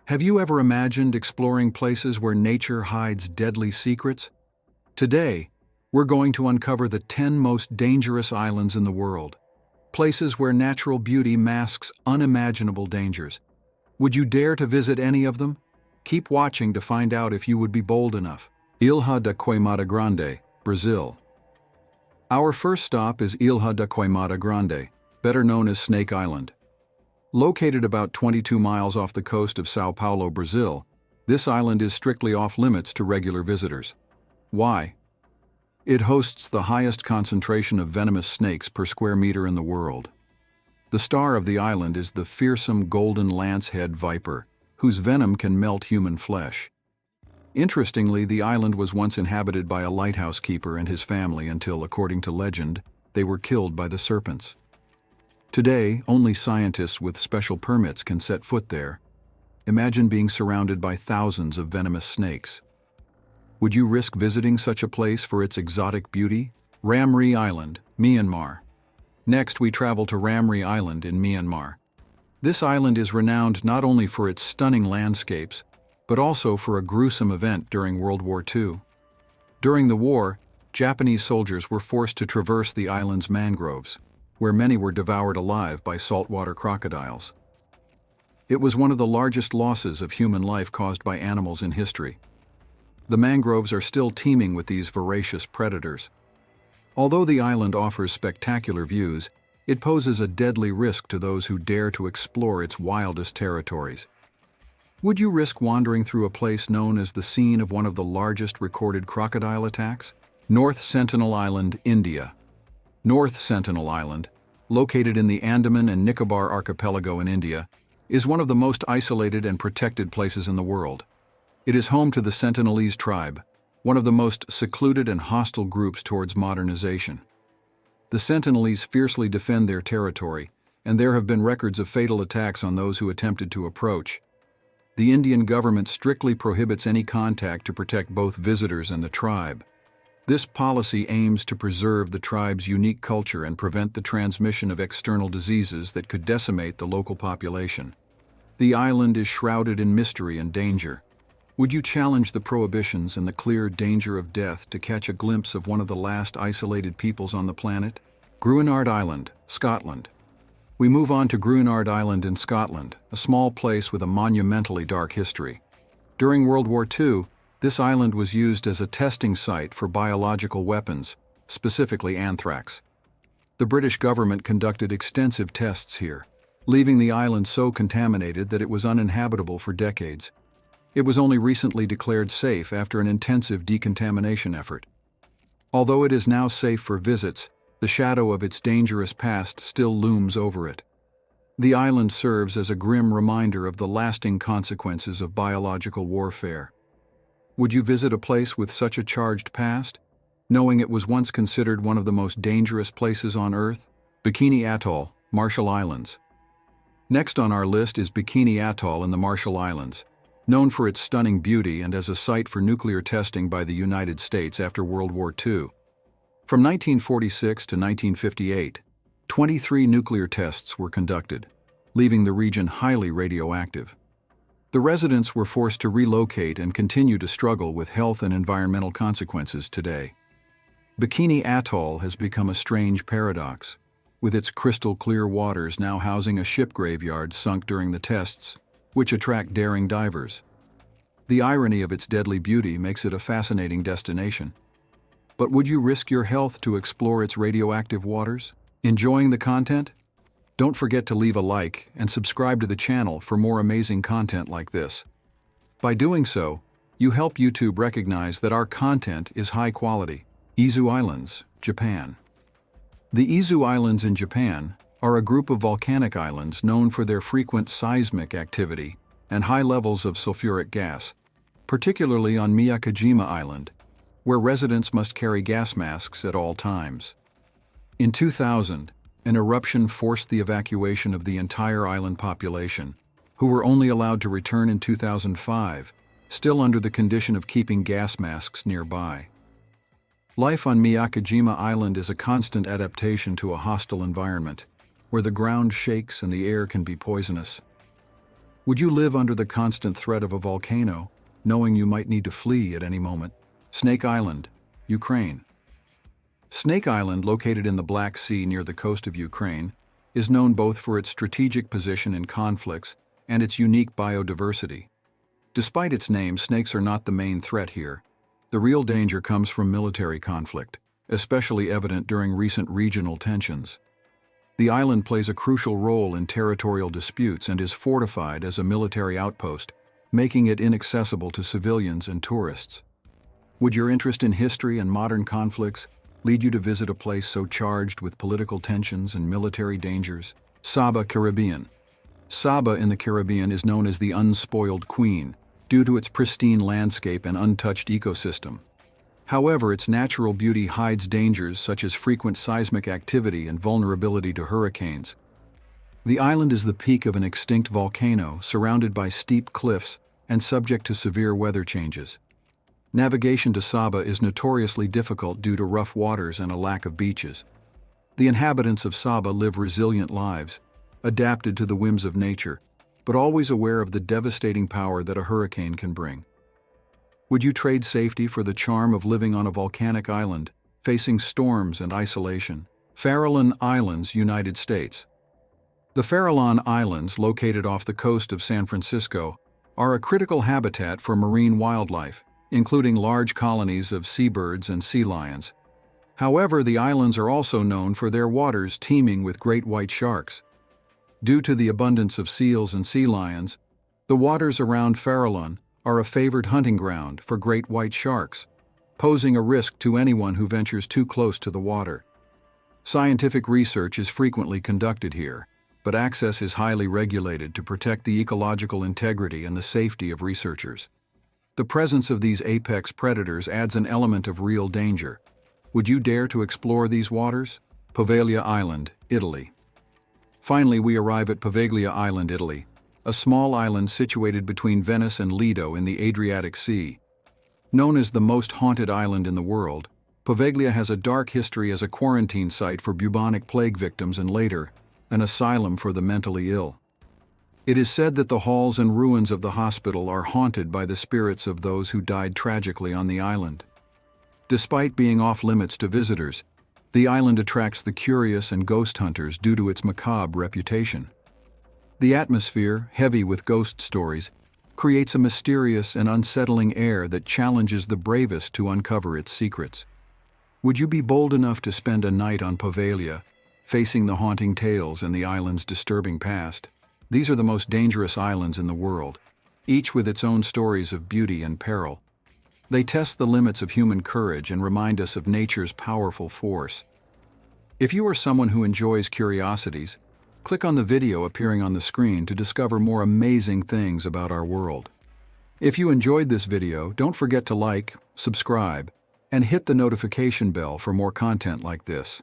Have you ever imagined exploring places where nature hides deadly secrets? Today, we're going to uncover the 10 most dangerous islands in the world. Places where natural beauty masks unimaginable dangers. Would you dare to visit any of them? Keep watching to find out if you would be bold enough. Ilha da Queimada Grande, Brazil. Our first stop is Ilha da Queimada Grande, better known as Snake Island. Located about 22 miles off the coast of São Paulo, Brazil, this island is strictly off-limits to regular visitors. Why? It hosts the highest concentration of venomous snakes per square meter in the world. The star of the island is the fearsome golden lancehead viper, whose venom can melt human flesh. Interestingly, the island was once inhabited by a lighthouse keeper and his family until, according to legend, they were killed by the serpents. Today, only scientists with special permits can set foot there. Imagine being surrounded by thousands of venomous snakes. Would you risk visiting such a place for its exotic beauty? Ramree Island, Myanmar. Next, we travel to Ramree Island in Myanmar. This island is renowned not only for its stunning landscapes, but also for a gruesome event during World War II. During the war, Japanese soldiers were forced to traverse the island's mangroves, where many were devoured alive by saltwater crocodiles. It was one of the largest losses of human life caused by animals in history. The mangroves are still teeming with these voracious predators. Although the island offers spectacular views, it poses a deadly risk to those who dare to explore its wildest territories. Would you risk wandering through a place known as the scene of one of the largest recorded crocodile attacks? North Sentinel Island, India. North Sentinel Island, located in the Andaman and Nicobar archipelago in India, is one of the most isolated and protected places in the world. It is home to the Sentinelese tribe, one of the most secluded and hostile groups towards modernization. The Sentinelese fiercely defend their territory, and there have been records of fatal attacks on those who attempted to approach. The Indian government strictly prohibits any contact to protect both visitors and the tribe. This policy aims to preserve the tribe's unique culture and prevent the transmission of external diseases that could decimate the local population. The island is shrouded in mystery and danger. Would you challenge the prohibitions and the clear danger of death to catch a glimpse of one of the last isolated peoples on the planet? Gruinard Island, Scotland. We move on to Gruinard Island in Scotland, a small place with a monumentally dark history. During World War II, this island was used as a testing site for biological weapons, specifically anthrax. The British government conducted extensive tests here, leaving the island so contaminated that it was uninhabitable for decades. It was only recently declared safe after an intensive decontamination effort. Although it is now safe for visits, the shadow of its dangerous past still looms over it. The island serves as a grim reminder of the lasting consequences of biological warfare. Would you visit a place with such a charged past, knowing it was once considered one of the most dangerous places on Earth? Bikini Atoll, Marshall Islands. Next on our list is Bikini Atoll in the Marshall Islands, known for its stunning beauty and as a site for nuclear testing by the United States after World War II. From 1946 to 1958, 23 nuclear tests were conducted, leaving the region highly radioactive. The residents were forced to relocate and continue to struggle with health and environmental consequences today. Bikini Atoll has become a strange paradox, with its crystal-clear waters now housing a ship graveyard sunk during the tests, which attract daring divers. The irony of its deadly beauty makes it a fascinating destination. But would you risk your health to explore its radioactive waters? Enjoying the content? Don't forget to leave a like and subscribe to the channel for more amazing content like this. By doing so, you help YouTube recognize that our content is high quality. Izu Islands, Japan. The Izu Islands in Japan are a group of volcanic islands known for their frequent seismic activity and high levels of sulfuric gas, particularly on Miyakojima Island, where residents must carry gas masks at all times. In 2000, an eruption forced the evacuation of the entire island population, who were only allowed to return in 2005, still under the condition of keeping gas masks nearby. Life on Miyakojima Island is a constant adaptation to a hostile environment, where the ground shakes and the air can be poisonous. Would you live under the constant threat of a volcano, knowing you might need to flee at any moment? Snake Island, Ukraine. Snake Island, located in the Black Sea near the coast of Ukraine, is known both for its strategic position in conflicts and its unique biodiversity. Despite its name, snakes are not the main threat here. The real danger comes from military conflict, especially evident during recent regional tensions. The island plays a crucial role in territorial disputes and is fortified as a military outpost, making it inaccessible to civilians and tourists. Would your interest in history and modern conflicts lead you to visit a place so charged with political tensions and military dangers? Saba, Caribbean. Saba in the Caribbean is known as the Unspoiled Queen due to its pristine landscape and untouched ecosystem. However, its natural beauty hides dangers such as frequent seismic activity and vulnerability to hurricanes. The island is the peak of an extinct volcano, surrounded by steep cliffs and subject to severe weather changes. Navigation to Saba is notoriously difficult due to rough waters and a lack of beaches. The inhabitants of Saba live resilient lives, adapted to the whims of nature, but always aware of the devastating power that a hurricane can bring. Would you trade safety for the charm of living on a volcanic island, facing storms and isolation? Farallon Islands, United States. The Farallon Islands, located off the coast of San Francisco, are a critical habitat for marine wildlife, including large colonies of seabirds and sea lions. However, the islands are also known for their waters teeming with great white sharks. Due to the abundance of seals and sea lions, the waters around Farallon are a favored hunting ground for great white sharks, posing a risk to anyone who ventures too close to the water. Scientific research is frequently conducted here, but access is highly regulated to protect the ecological integrity and the safety of researchers. The presence of these apex predators adds an element of real danger. Would you dare to explore these waters? Poveglia Island, Italy. Finally, we arrive at Poveglia Island, Italy, a small island situated between Venice and Lido in the Adriatic Sea. Known as the most haunted island in the world, Poveglia has a dark history as a quarantine site for bubonic plague victims and later, an asylum for the mentally ill. It is said that the halls and ruins of the hospital are haunted by the spirits of those who died tragically on the island. Despite being off-limits to visitors, the island attracts the curious and ghost hunters due to its macabre reputation. The atmosphere, heavy with ghost stories, creates a mysterious and unsettling air that challenges the bravest to uncover its secrets. Would you be bold enough to spend a night on Poveglia, facing the haunting tales and the island's disturbing past? These are the most dangerous islands in the world, each with its own stories of beauty and peril. They test the limits of human courage and remind us of nature's powerful force. If you are someone who enjoys curiosities, click on the video appearing on the screen to discover more amazing things about our world. If you enjoyed this video, don't forget to like, subscribe, and hit the notification bell for more content like this.